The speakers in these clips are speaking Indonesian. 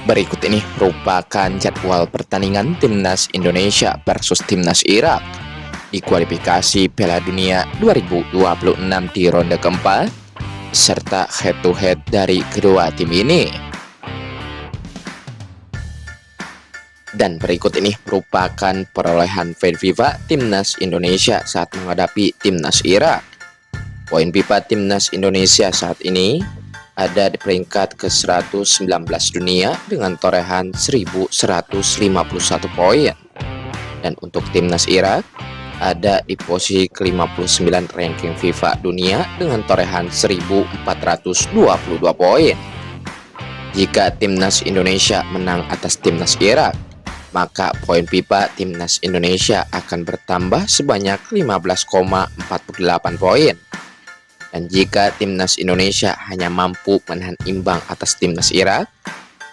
Berikut ini merupakan jadwal pertandingan Timnas Indonesia versus Timnas Irak di kualifikasi Piala Dunia 2026 di ronde keempat, serta head-to-head dari kedua tim ini. Dan berikut ini merupakan perolehan poin FIFA Timnas Indonesia saat menghadapi Timnas Irak. Poin FIFA Timnas Indonesia saat ini ada di peringkat ke-119 dunia dengan torehan 1151 poin. Dan untuk Timnas Irak ada di posisi ke-59 ranking FIFA dunia dengan torehan 1422 poin. Jika Timnas Indonesia menang atas Timnas Irak, maka poin FIFA Timnas Indonesia akan bertambah sebanyak 15,48 poin. Dan jika Timnas Indonesia hanya mampu menahan imbang atas Timnas Irak,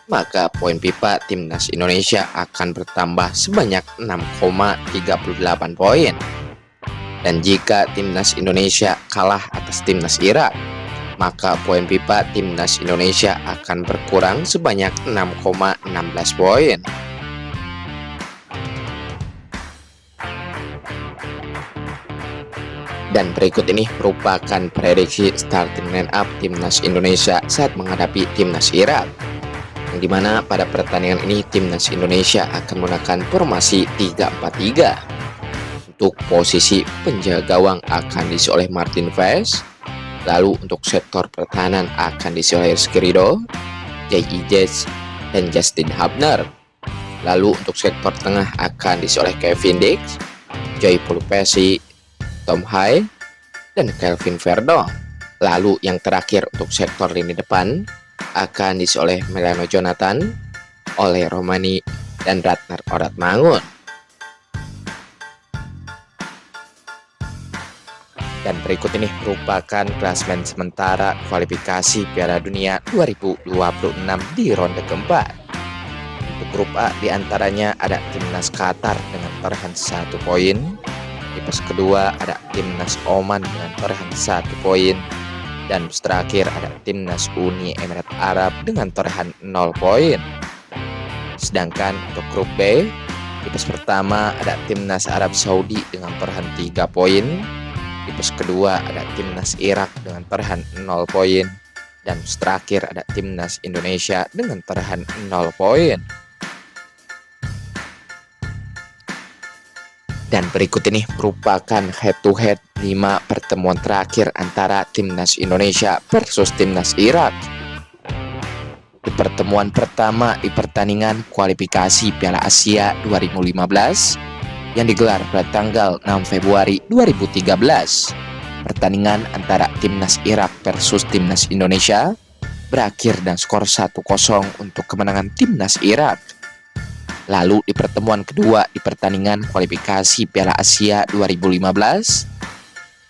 maka poin FIFA Timnas Indonesia akan bertambah sebanyak 6,38 poin. Dan jika Timnas Indonesia kalah atas Timnas Irak, maka poin FIFA Timnas Indonesia akan berkurang sebanyak 6,16 poin. Dan berikut ini merupakan prediksi starting line up Timnas Indonesia saat menghadapi Timnas Irak, yang dimana pada pertandingan ini Timnas Indonesia akan menggunakan formasi 3-4-3. Untuk posisi penjaga gawang akan diisi oleh Martin Fes, lalu untuk sektor pertahanan akan diisi oleh Rizky Ridho, J.I. Jes, dan Justin Hubner. Lalu untuk sektor tengah akan diisi oleh Kevin Dix, Joy Pelupesi, Tom Hai, dan Kelvin Verdong. Lalu yang terakhir untuk sektor lini depan akan diisi oleh Melano Jonathan, Ole Romani, dan Ratnar Oratmangun. Dan berikut ini merupakan klasemen sementara kualifikasi Piala Dunia 2026 di ronde keempat. Untuk grup A diantaranya ada Timnas Qatar dengan torehan 1 poin. Di pos kedua ada Timnas Oman dengan torehan 1 poin. Dan terakhir ada Timnas Uni Emirat Arab dengan torehan 0 poin. Sedangkan untuk grup B, di pos pertama ada Timnas Arab Saudi dengan torehan 3 poin. Di pos kedua ada Timnas Irak dengan torehan 0 poin. Dan terakhir ada Timnas Indonesia dengan torehan 0 poin. Dan berikut ini merupakan head-to-head 5 pertemuan terakhir antara Timnas Indonesia versus Timnas Irak. Di pertemuan pertama di pertandingan kualifikasi Piala Asia 2015 yang digelar pada tanggal 6 Februari 2013. Pertandingan antara Timnas Irak versus Timnas Indonesia berakhir dengan skor 1-0 untuk kemenangan Timnas Irak. Lalu di pertemuan kedua di pertandingan kualifikasi Piala Asia 2015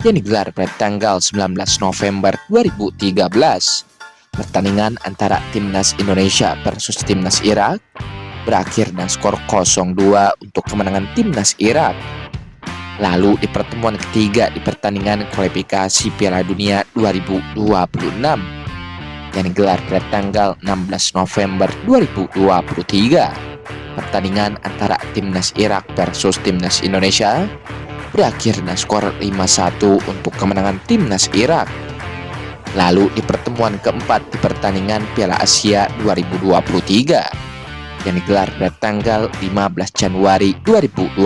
yang digelar pada tanggal 19 November 2013. Pertandingan antara Timnas Indonesia versus Timnas Irak berakhir dengan skor 0-2 untuk kemenangan Timnas Irak. Lalu di pertemuan ketiga di pertandingan kualifikasi Piala Dunia 2026 yang digelar pada tanggal 16 November 2023. Pertandingan antara Timnas Irak versus Timnas Indonesia berakhir dengan skor 5-1 untuk kemenangan Timnas Irak. Lalu di pertemuan keempat di pertandingan Piala Asia 2023 yang digelar pada tanggal 15 Januari 2024.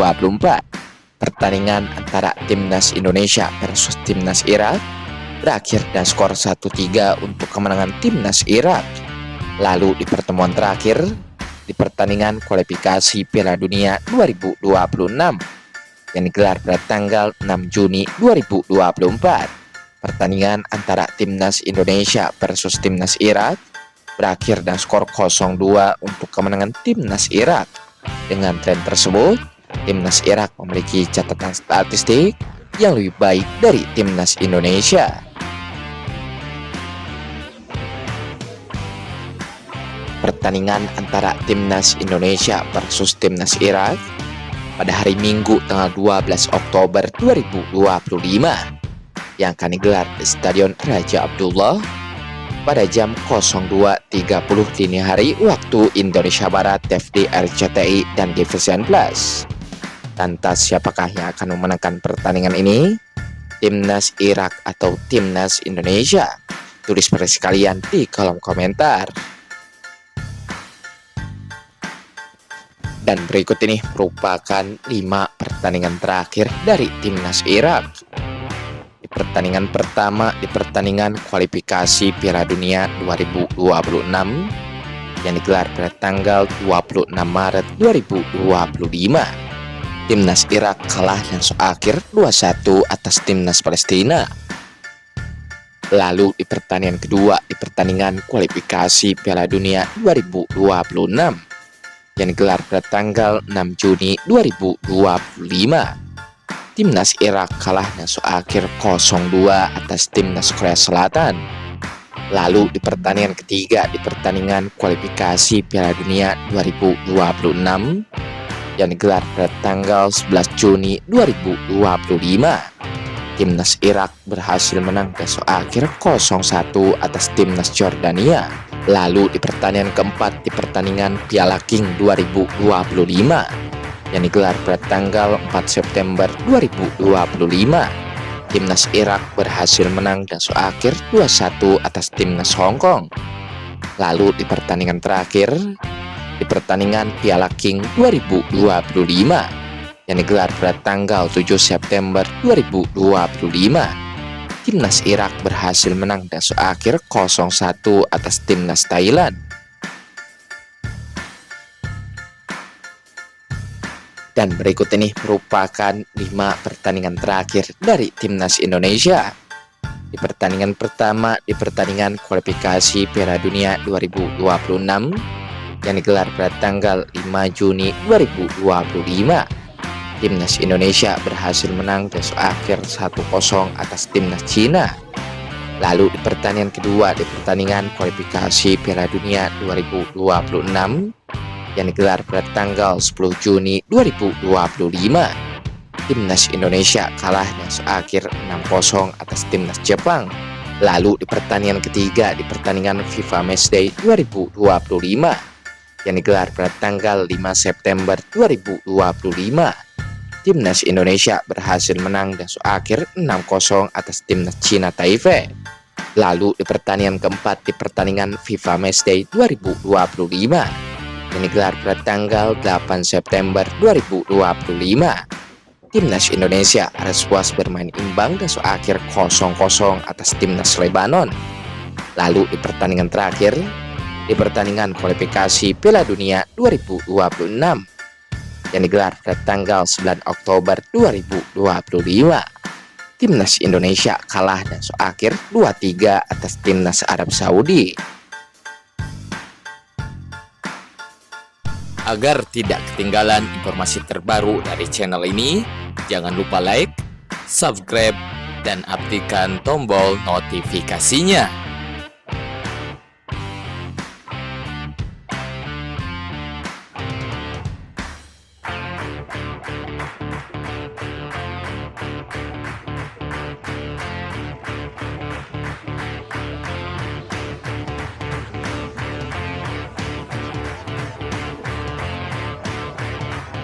Pertandingan antara Timnas Indonesia versus Timnas Irak berakhir dengan skor 1-3 untuk kemenangan Timnas Irak. Lalu di pertemuan terakhir di pertandingan kualifikasi Piala Dunia 2026 yang digelar pada tanggal 6 Juni 2024. Pertandingan antara Timnas Indonesia versus Timnas Irak berakhir dengan skor 0-2 untuk kemenangan Timnas Irak. Dengan tren tersebut, Timnas Irak memiliki catatan statistik yang lebih baik dari Timnas Indonesia. Pertandingan antara Timnas Indonesia versus Timnas Irak pada hari Minggu tanggal 12 Oktober 2025 yang akan digelar di Stadion Raja Abdullah pada jam 02.30 dini hari waktu Indonesia Barat, TVRI RCTI dan Division Plus. Lantas siapakah yang akan memenangkan pertandingan ini? Timnas Irak atau Timnas Indonesia? Tulis pada sekalian di kolom komentar. Dan berikut ini merupakan 5 pertandingan terakhir dari Timnas Irak. Di pertandingan pertama, di pertandingan kualifikasi Piala Dunia 2026 yang digelar pada tanggal 26 Maret 2025. Timnas Irak kalah langsung akhir 2-1 atas Timnas Palestina. Lalu di pertandingan kedua, di pertandingan kualifikasi Piala Dunia 2026 yang digelar pada tanggal 6 Juni 2025. Timnas Irak kalah langsung akhir 0-2 atas Timnas Korea Selatan. Lalu di pertandingan ketiga, di pertandingan kualifikasi Piala Dunia 2026 yang digelar pada tanggal 11 Juni 2025. Timnas Irak berhasil menang langsung akhir 0-1 atas Timnas Jordania. Lalu di pertandingan keempat, di pertandingan Piala King 2025 yang digelar pada tanggal 4 September 2025, Timnas Irak berhasil menang langsung akhir 2-1 atas Timnas Hong Kong. Lalu di pertandingan terakhir, di pertandingan Piala King 2025 yang digelar pada tanggal 7 September 2025, Timnas Irak berhasil menang langsung akhir 0-1 atas Timnas Thailand. Dan berikut ini merupakan 5 pertandingan terakhir dari Timnas Indonesia. Di pertandingan pertama, di pertandingan kualifikasi Piala Dunia 2026 yang digelar pada tanggal 5 Juni 2025. Timnas Indonesia berhasil menang langsung akhir 1-0 atas Timnas Cina. Lalu di pertandingan kedua, di pertandingan kualifikasi Piala Dunia 2026 yang digelar pada tanggal 10 Juni 2025, Timnas Indonesia kalah langsung akhir 6-0 atas Timnas Jepang. Lalu di pertandingan ketiga, di pertandingan FIFA Matchday 2025 yang digelar pada tanggal 5 September 2025, Timnas Indonesia berhasil menang langsung akhir 6-0 atas Timnas Cina Taipei. Lalu di pertandingan keempat, di pertandingan FIFA Matchday 2025 yang digelar pada tanggal 8 September 2025, Timnas Indonesia harus puas bermain imbang langsung akhir 0-0 atas Timnas Lebanon. Lalu di pertandingan terakhir, di pertandingan kualifikasi Piala Dunia 2026 yang digelar pada tanggal 9 Oktober 2025, Timnas Indonesia kalah langsung akhir 2-3 atas Timnas Arab Saudi. Agar tidak ketinggalan informasi terbaru dari channel ini, jangan lupa like, subscribe, dan aktifkan tombol notifikasinya.